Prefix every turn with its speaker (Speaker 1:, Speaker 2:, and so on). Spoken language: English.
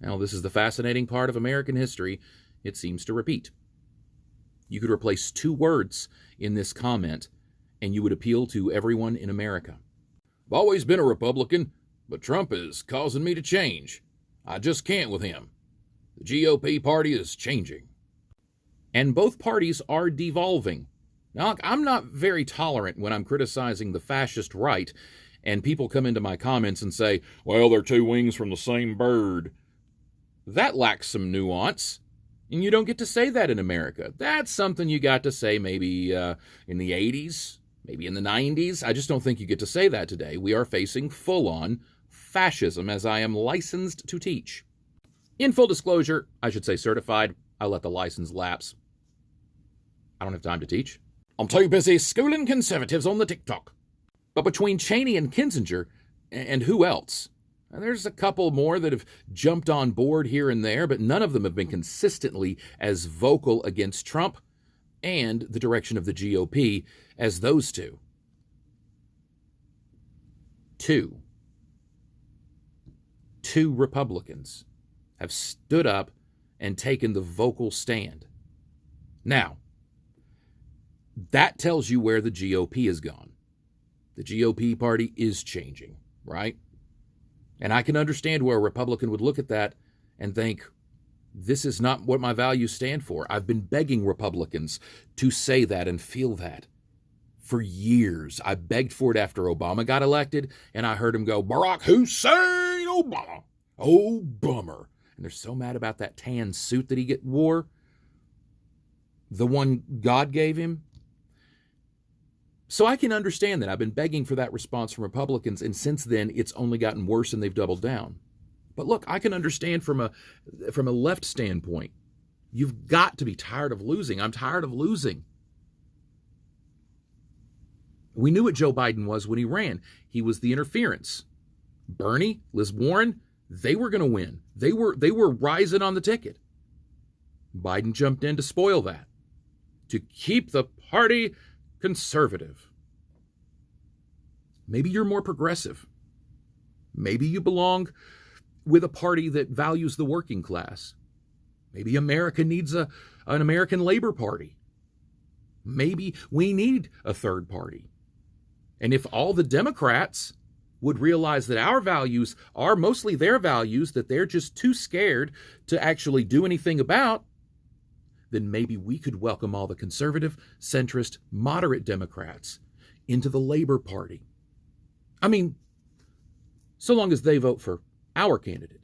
Speaker 1: Now, this is the fascinating part of American history. It seems to repeat. You could replace 2 words in this comment, and you would appeal to everyone in America. I've always been a Republican, but Trump is causing me to change. I just can't with him. The GOP party is changing. And both parties are devolving. Now, I'm not very tolerant when I'm criticizing the fascist right, and people come into my comments and say, well, they're 2 wings from the same bird. That lacks some nuance. And you don't get to say that in America. That's something you got to say maybe in the 80s, maybe in the 90s. I just don't think you get to say that today. We are facing full-on fascism, as I am licensed to teach. In full disclosure, I should say certified. I let the license lapse. I don't have time to teach. I'm too busy schooling conservatives on the TikTok. But between Cheney and Kinzinger, and who else? There's a couple more that have jumped on board here and there, but none of them have been consistently as vocal against Trump and the direction of the GOP as those two. Two Republicans have stood up and taken the vocal stand. Now, that tells you where the GOP has gone. The GOP party is changing, right? And I can understand where a Republican would look at that and think, this is not what my values stand for. I've been begging Republicans to say that and feel that for years. I begged for it after Obama got elected, and I heard him go, Barack Hussein Obama. Oh, bummer. And they're so mad about that tan suit that he wore, the one God gave him. So I can understand that. I've been begging for that response from Republicans, and since then, it's only gotten worse and they've doubled down. But look, I can understand from a left standpoint. You've got to be tired of losing. I'm tired of losing. We knew what Joe Biden was when he ran. He was the interference. Bernie, Liz Warren, they were going to win. They were rising on the ticket. Biden jumped in to spoil that, to keep the party conservative. Maybe you're more progressive. Maybe you belong with a party that values the working class. Maybe America needs an American Labor Party. Maybe we need a third party. And if all the Democrats would realize that our values are mostly their values, that they're just too scared to actually do anything about, then maybe we could welcome all the conservative, centrist, moderate Democrats into the Labor Party. I mean, so long as they vote for our candidate.